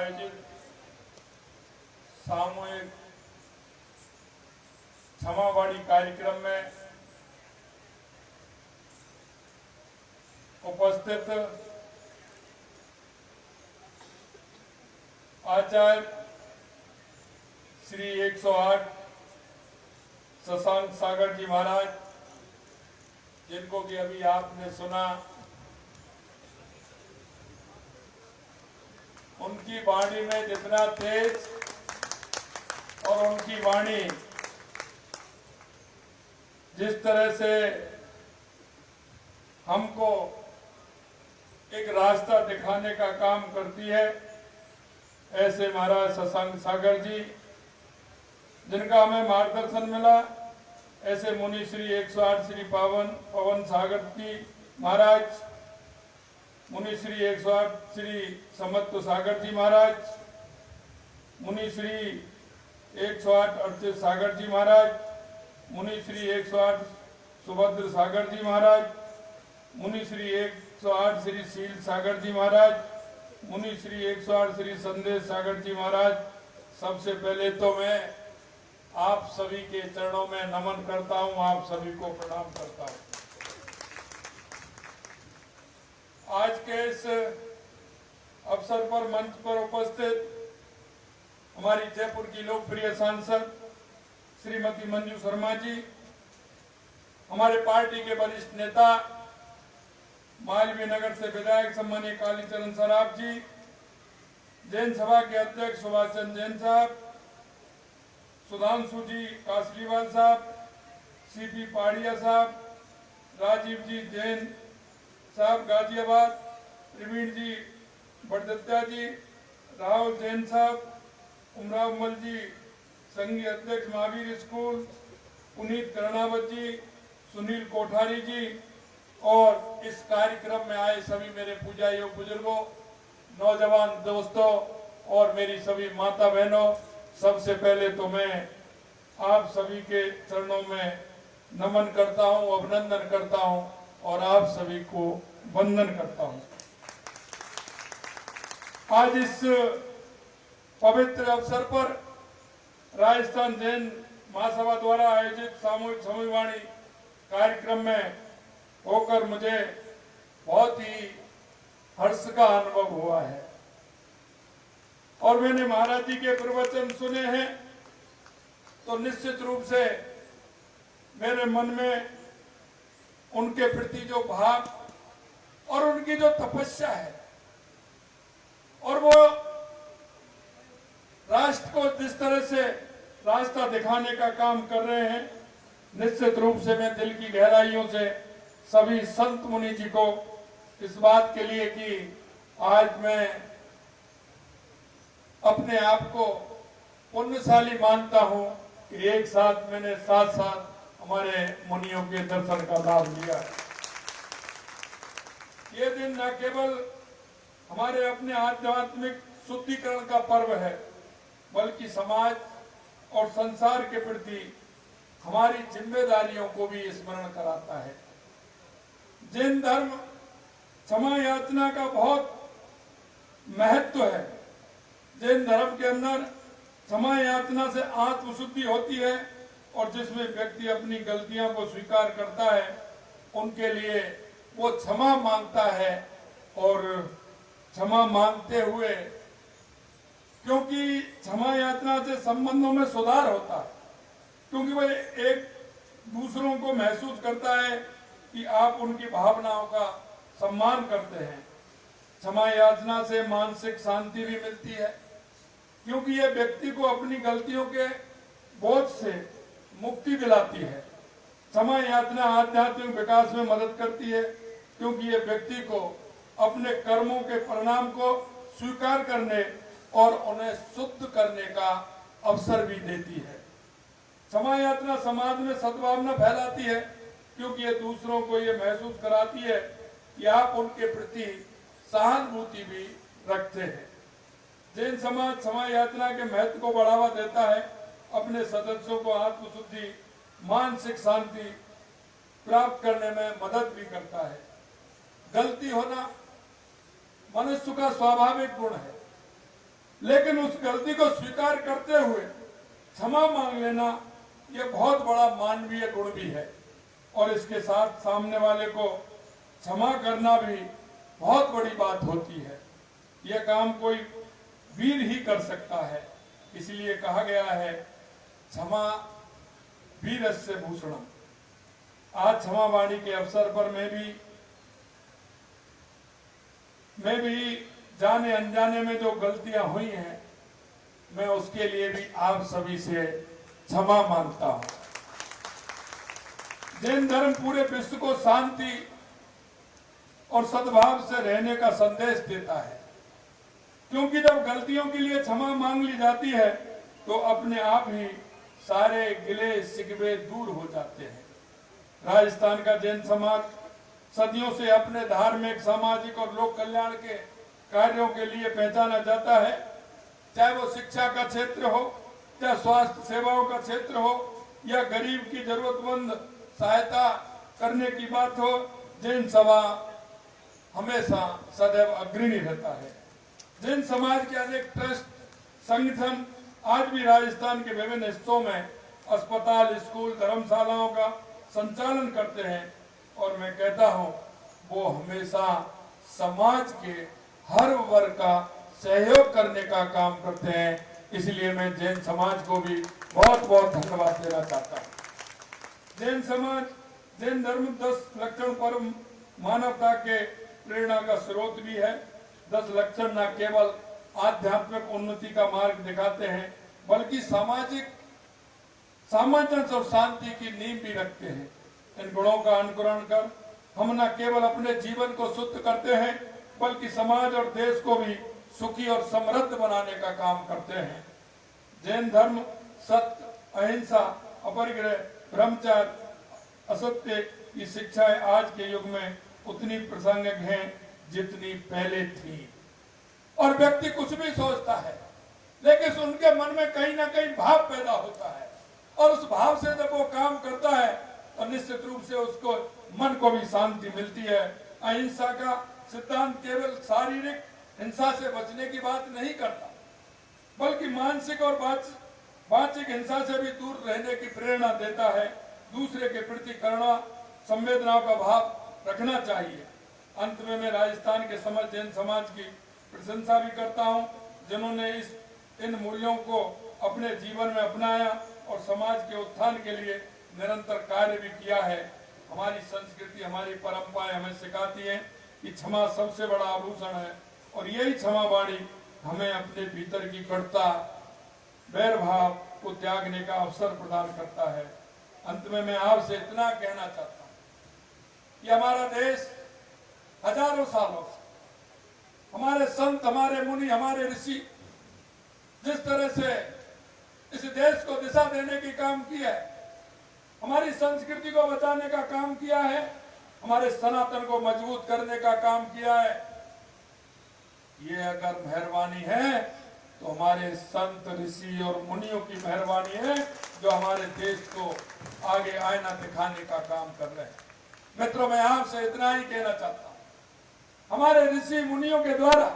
आयोजित सामूहिक क्षमावाणी कार्यक्रम में उपस्थित आचार्य श्री 108 शशांक सागर जी महाराज, जिनको कि अभी आपने सुना, उनकी वाणी में जितना तेज और उनकी वाणी जिस तरह से हमको एक रास्ता दिखाने का काम करती है, ऐसे महाराज शशांक सागर जी, जिनका हमें मार्गदर्शन मिला, ऐसे मुनि श्री 108 श्री पवन सागर जी महाराज, मुनि श्री 108 श्री समत्व सागर जी महाराज, मुनि श्री 108 अर्चित सागर जी महाराज, मुनि श्री 108 सुभद्र सागर जी महाराज, मुनि श्री 108 श्री शील सागर जी महाराज, मुनि श्री 108 श्री संदेश सागर जी महाराज। सबसे पहले तो मैं आप सभी के चरणों में नमन करता हूं, आप सभी को प्रणाम करता हूं। आज के इस अवसर पर मंच पर उपस्थित हमारी जयपुर की लोकप्रिय सांसद श्रीमती मंजू शर्मा जी, हमारे पार्टी के वरिष्ठ नेता मालवीय नगर से विधायक सम्मानीय कालीचरण सराफ जी, जैन सभा के अध्यक्ष सुभाष चंद्र जैन साहब, सुधांशु जी कासलीवाल साहब, सीपी पाड़िया साहब, राजीव जी जैन साहब गाजियाबाद, प्रवीण जी बड़दत्ता जी, राहुल जैन साहब, उमराव मल जी संघीय अध्यक्ष महावीर स्कूल, पुनीत कर्णावत जी, सुनील कोठारी जी और इस कार्यक्रम में आए सभी मेरे पूजा योग बुजुर्गों, नौजवान दोस्तों और मेरी सभी माता बहनों, सबसे पहले तो मैं आप सभी के चरणों में नमन करता हूं, अभिनंदन करता हूं और आप सभी को वंदन करता हूं। आज इस पवित्र अवसर पर राजस्थान जैन महासभा द्वारा आयोजित सामूहिक क्षमावाणी कार्यक्रम में होकर मुझे बहुत ही हर्ष का अनुभव हुआ है और मैंने महाराज जी के प्रवचन सुने हैं तो निश्चित रूप से मेरे मन में उनके प्रति जो भाव और उनकी जो तपस्या है और वो राष्ट्र को जिस तरह से रास्ता दिखाने का काम कर रहे हैं, निश्चित रूप से मैं दिल की गहराइयों से सभी संत मुनि जी को इस बात के लिए कि आज मैं अपने आप को पुण्यशाली मानता हूं कि एक साथ मैंने साथ हमारे मुनियों के दर्शन का लाभ लिया। ये दिन न केवल हमारे अपने आध्यात्मिक शुद्धिकरण का पर्व है, बल्कि समाज और संसार के प्रति हमारी जिम्मेदारियों को भी स्मरण कराता है। जैन धर्म क्षमा याचना का बहुत महत्व है। जैन धर्म के अंदर क्षमा याचना से आत्मशुद्धि होती है और जिसमें व्यक्ति अपनी गलतियों को स्वीकार करता है, उनके लिए वो क्षमा मांगता है और क्षमा मांगते हुए, क्योंकि क्षमा याचना से संबंधों में सुधार होता है, क्योंकि वह एक दूसरों को महसूस करता है कि आप उनकी भावनाओं का सम्मान करते हैं। क्षमा याचना से मानसिक शांति भी मिलती है, क्योंकि यह व्यक्ति को अपनी गलतियों के बोझ से मुक्ति दिलाती है। क्षमा याचना आध्यात्मिक विकास में मदद करती है, क्योंकि यह व्यक्ति को अपने कर्मों के परिणाम को स्वीकार करने और उन्हें शुद्ध करने का अवसर भी देती है। क्षमा याचना समाज में सद्भावना फैलाती है, क्योंकि ये दूसरों को ये महसूस कराती है कि आप उनके प्रति सहानुभूति भी रखते हैं। जैन समाज क्षमा याचना के महत्व को बढ़ावा देता है, अपने सदस्यों को आत्मशुद्धि, मानसिक शांति प्राप्त करने में मदद भी करता है। गलती होना मनुष्य का स्वाभाविक गुण है, लेकिन उस गलती को स्वीकार करते हुए क्षमा मांग लेना ये बहुत बड़ा मानवीय गुण भी है। और इसके साथ सामने वाले को क्षमा करना भी बहुत बड़ी बात होती है। यह काम कोई वीर ही कर सकता है। इसलिए कहा गया है क्षमा वीरस्य भूषणम। आज क्षमा वाणी के अवसर पर मैं भी जाने अनजाने में जो गलतियां हुई हैं, मैं उसके लिए भी आप सभी से क्षमा मांगता हूं। जैन धर्म पूरे विश्व को शांति और सद्भाव से रहने का संदेश देता है, क्योंकि जब गलतियों के लिए क्षमा मांग ली जाती है तो अपने आप ही सारे गिले शिकवे दूर हो जाते हैं। राजस्थान का जैन समाज सदियों से अपने धार्मिक, सामाजिक और लोक कल्याण के कार्यों के लिए पहचाना जाता है। चाहे वो शिक्षा का क्षेत्र हो, चाहे स्वास्थ्य सेवाओं का क्षेत्र हो, या गरीब की जरूरतमंद सहायता करने की बात हो, जैन समाज हमेशा सदैव अग्रणी रहता है। जैन समाज के अनेक ट्रस्ट, संगठन आज भी राजस्थान के विभिन्न हिस्सों में अस्पताल, स्कूल, धर्मशालाओं का संचालन करते हैं। और मैं कहता हूं वो हमेशा समाज के हर वर्ग का सहयोग करने का काम करते हैं। इसलिए मैं जैन समाज को भी बहुत बहुत धन्यवाद देना चाहता हूं। जैन समाज, जैन धर्म 10 लक्षण परम मानवता के प्रेरणा का स्रोत भी है। 10 लक्षण न केवल आध्यात्मिक उन्नति का मार्ग दिखाते हैं, बल्कि सामाजिक सामंजस्य और शांति की नींव भी रखते हैं। इन गुणों का अनुकरण कर हम न केवल अपने जीवन को शुद्ध करते हैं, बल्कि समाज और देश को भी सुखी और समृद्ध बनाने का काम करते हैं। जैन धर्म सत्य, अहिंसा, अपरिग्रह, ब्रह्मचर्य, असत्य की शिक्षाएं आज के युग में उतनी प्रासंगिक हैं जितनी पहले थी। और व्यक्ति कुछ भी सोचता है, लेकिन उनके मन में कहीं ना कहीं भाव पैदा होता है, और उस भाव से जब वो काम करता है तो निश्चित रूप से उसको मन को भी शांति मिलती है। अहिंसा का सिद्धांत केवल शारीरिक हिंसा से बचने की बात नहीं करता, बल्कि मानसिक और वाचिक हिंसा से भी दूर रहने की प्रेरणा देता है। दूसरे के प्रति करुणा, संवेदनाओं का भाव रखना चाहिए। अंत में मैं राजस्थान के समस्त जैन समाज की प्रशंसा भी करता हूं, जिन्होंने इन मूल्यों को अपने जीवन में अपनाया और समाज के उत्थान के लिए निरंतर कार्य भी किया है। हमारी संस्कृति, हमारी परंपराएं हमें सिखाती हैं कि क्षमा सबसे बड़ा आभूषण है, और यही क्षमा वाणी हमें अपने भीतर की कटुता, वैर भाव को त्यागने का अवसर प्रदान करता है। अंत में मैं आपसे इतना कहना चाहता हूं कि हमारा देश हजारों सालों से हमारे संत, हमारे मुनि, हमारे ऋषि जिस तरह से इस देश को दिशा देने की काम किया है, हमारी संस्कृति को बचाने का काम किया है, हमारे सनातन को मजबूत करने का काम किया है, ये अगर मेहरबानी है तो हमारे संत, ऋषि और मुनियों की मेहरबानी है, जो हमारे देश को आगे आईना दिखाने का काम कर रहे हैं। मित्रों, मैं आपसे इतना ही कहना चाहता हूं, हमारे ऋषि मुनियों के द्वारा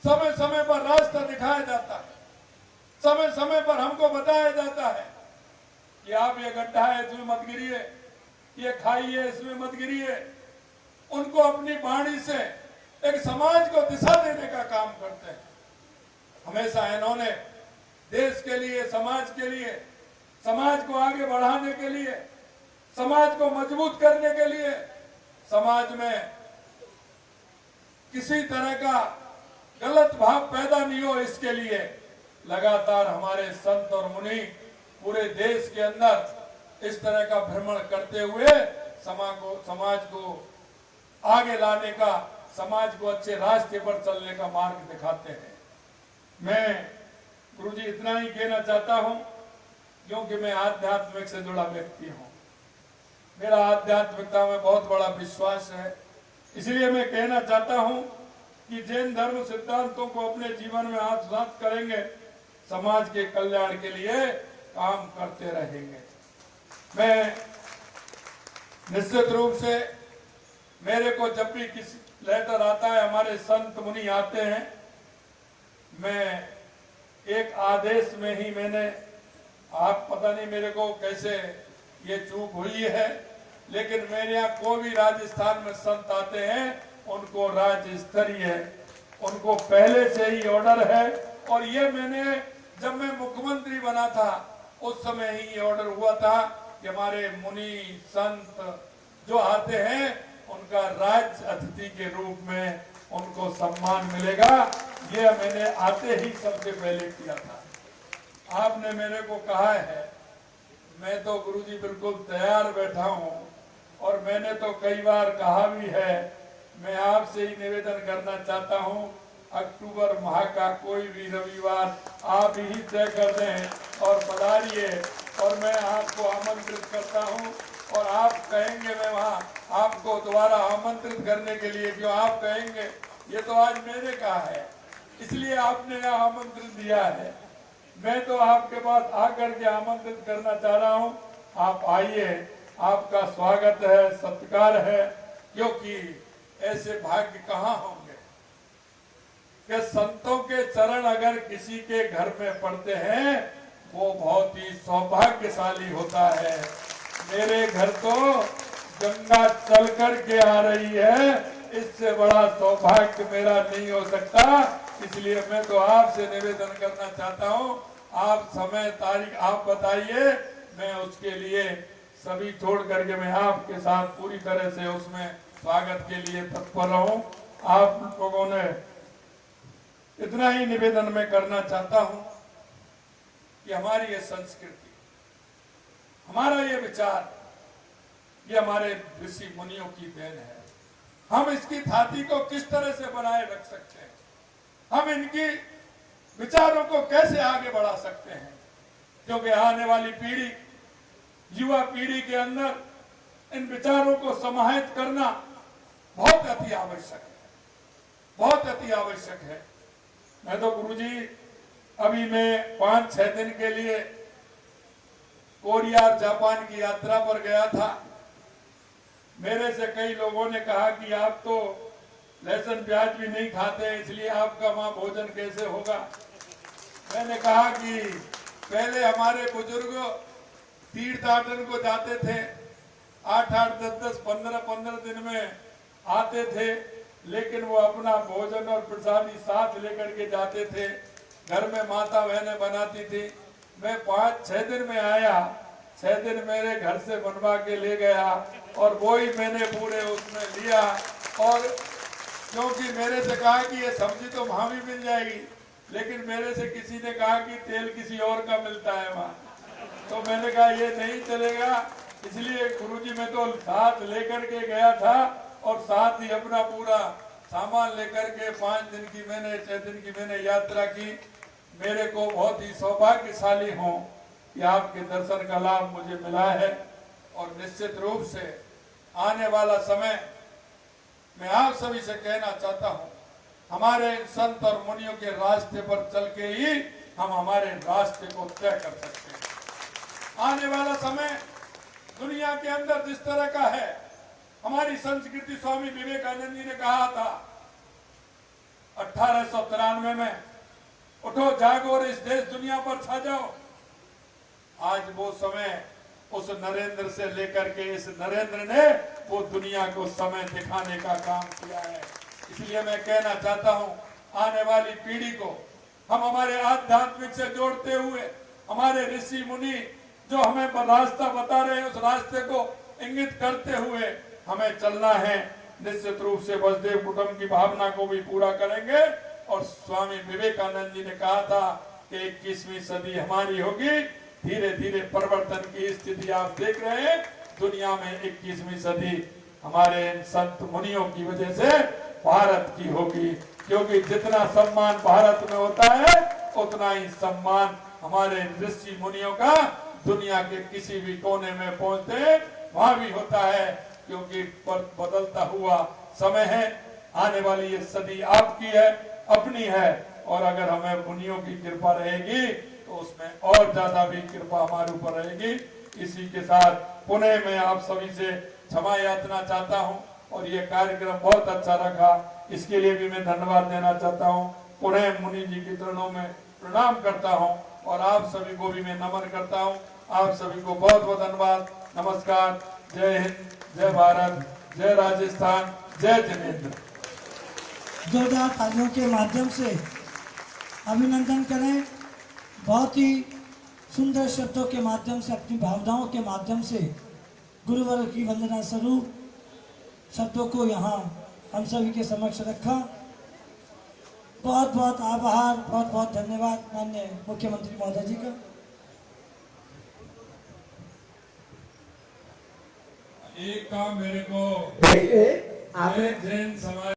समय समय पर रास्ता दिखाया जाता है, समय समय पर हमको बताया जाता है कि आप ये गड्ढा है इसमें मत गिरिए, ये खाई है इसमें मत गिरिए। उनको अपनी वाणी से एक समाज को दिशा देने का काम करते हैं। हमेशा इन्होंने देश के लिए, समाज के लिए, समाज को आगे बढ़ाने के लिए, समाज को मजबूत करने के लिए, समाज में किसी तरह का गलत भाव पैदा नहीं हो, इसके लिए लगातार हमारे संत और मुनि पूरे देश के अंदर इस तरह का भ्रमण करते हुए समाज को आगे लाने का, समाज को अच्छे रास्ते पर चलने का मार्ग दिखाते हैं। मैं गुरुजी इतना ही कहना चाहता हूं, क्योंकि मैं आध्यात्मिक से जुड़ा व्यक्ति हूं, मेरा आध्यात्मिकता में बहुत बड़ा विश्वास है। इसलिए मैं कहना चाहता हूं कि जैन धर्म सिद्धांतों को अपने जीवन में आत्मसात करेंगे, समाज के कल्याण के लिए काम करते रहेंगे। मैं निश्चित रूप से, मेरे को जब भी किसी लेटर आता है, हमारे संत मुनि आते हैं, मैं एक आदेश में ही मैंने, आप पता नहीं मेरे को कैसे ये चूक हुई है, लेकिन मेरे यहाँ कोई भी राजस्थान में संत आते हैं उनको राज्य स्तरीय उनको पहले से ही ऑर्डर है। और ये मैंने जब मैं मुख्यमंत्री बना था उस समय ही ये ऑर्डर हुआ था कि हमारे मुनि संत जो आते हैं उनका राज्य अतिथि के रूप में उनको सम्मान मिलेगा। ये मैंने आते ही सबसे पहले किया था। आपने मेरे को कहा है, मैं तो गुरुजी बिल्कुल तैयार बैठा हूँ और मैंने तो कई बार कहा भी है, मैं आपसे ही निवेदन करना चाहता हूँ अक्टूबर माह का कोई भी रविवार आप ही तय कर दें और पधारिए और मैं आपको आमंत्रित करता हूँ। और आप कहेंगे मैं वहाँ आपको दोबारा आमंत्रित करने के लिए, क्यों आप कहेंगे ये तो आज मैंने कहा है इसलिए आपने यहाँ आमंत्रित दिया है। मैं तो आपके पास आकर के आमंत्रित करना चाह रहा हूँ, आप आइए, आपका स्वागत है, सत्कार है, क्योंकि ऐसे भाग्य कहाँ होंगे कि संतों के चरण अगर किसी के घर में पड़ते हैं वो बहुत ही सौभाग्यशाली होता है। मेरे घर तो गंगा चल कर के आ रही है, इससे बड़ा सौभाग्य मेरा नहीं हो सकता। इसलिए मैं तो आपसे निवेदन करना चाहता हूँ, आप समय तारीख आप बताइए, मैं उसके लिए सभी छोड़ करके मैं आपके साथ पूरी तरह से उसमें स्वागत के लिए तत्पर रहूं। आप लोगों ने इतना ही निवेदन मैं करना चाहता हूं कि हमारी ये संस्कृति, हमारा ये विचार, ये हमारे ऋषि मुनियों की देन है। हम इसकी थाती को किस तरह से बनाए रख सकते हैं, हम इनकी विचारों को कैसे आगे बढ़ा सकते हैं, क्योंकि आने वाली पीढ़ी, युवा पीढ़ी के अंदर इन विचारों को समाहित करना बहुत अति आवश्यक है, बहुत अति आवश्यक है। मैं तो गुरुजी अभी मैं 5-6 दिन के लिए कोरिया जापान की यात्रा पर गया था। मेरे से कई लोगों ने कहा कि आप तो लहसुन प्याज भी नहीं खाते, इसलिए आपका वहां भोजन कैसे होगा। मैंने कहा कि पहले हमारे बुजुर्ग तीर्थाटन को जाते थे, 8-8, 10-10, 15-15 दिन में आते थे, लेकिन वो अपना भोजन और प्रसादी साथ लेकर के जाते थे। घर में माता बहनें बनाती थी। मैं 5-6 दिन में आया, 6 दिन मेरे घर से बनवा के ले गया और वो ही मैंने पूरे उसमें लिया। और क्योंकि मेरे से कहा कि ये सब्जी तो वहां भी मिल जाएगी, लेकिन मेरे से किसी ने कहा कि तेल किसी और का मिलता है वहां, तो मैंने कहा ये नहीं चलेगा। इसलिए गुरुजी मैं तो साथ लेकर के गया था और साथ ही अपना पूरा सामान लेकर के 5 दिन की मैंने 6 दिन की मैंने यात्रा की। मेरे को बहुत ही सौभाग्यशाली हूँ कि आपके दर्शन का लाभ मुझे मिला है। और निश्चित रूप से आने वाला समय मैं आप सभी से कहना चाहता हूँ, हमारे संत और मुनियों के रास्ते पर चल के ही हम हमारे रास्ते को तय कर सकते हैं। आने वाला समय दुनिया के अंदर जिस तरह का है, हमारी संस्कृति, स्वामी विवेकानंद जी ने कहा था 1893 में, उठो जागो और इस देश दुनिया पर छा जाओ। आज वो समय उस नरेंद्र से लेकर के इस नरेंद्र ने वो दुनिया को समय दिखाने का काम किया है। इसलिए मैं कहना चाहता हूं, आने वाली पीढ़ी को हम हमारे आध्यात्मिक से जोड़ते हुए, हमारे ऋषि मुनि जो हमें रास्ता बता रहे हैं, उस रास्ते को इंगित करते हुए हमें चलना है। निश्चित रूप से वसुधैव कुटुंब की भावना को भी पूरा करेंगे। और स्वामी विवेकानंद जी ने कहा था कि 21वीं सदी हमारी होगी। धीरे धीरे परिवर्तन की स्थिति आप देख रहे हैं। दुनिया में 21वीं सदी हमारे संत मुनियों की वजह से भारत की होगी, क्योंकि जितना सम्मान भारत में होता है उतना ही सम्मान हमारे ऋषि मुनियों का दुनिया के किसी भी कोने में पहुंचते वहां भी होता है। क्योंकि बदलता हुआ समय है, आने वाली ये सदी आपकी है, अपनी है। और अगर हमें मुनियों की कृपा रहेगी तो उसमें और ज्यादा भी कृपा हमारे ऊपर रहेगी। इसी के साथ पुनः मैं आप सभी से क्षमा याचना चाहता हूं। और ये कार्यक्रम बहुत अच्छा रखा, इसके लिए भी मैं धन्यवाद देना चाहता हूं। पुनः मुनि जी के चरणों में प्रणाम करता हूं और आप सभी को भी मैं नमन करता हूं। आप सभी को बहुत बहुत धन्यवाद। नमस्कार। जय हिंद, जय भारत, जय राजस्थान, जय जिनेंद्र। जोरदार तालियों के माध्यम से अभिनंदन करें। बहुत ही सुंदर शब्दों के माध्यम से, अपनी भावनाओं के माध्यम से गुरुवर की वंदना स्वरूप शब्दों को यहाँ हम सभी के समक्ष रखा। बहुत बहुत आभार, बहुत बहुत धन्यवाद माननीय मुख्यमंत्री महोदय जी का। एक काम मेरे को आपने जैन समाज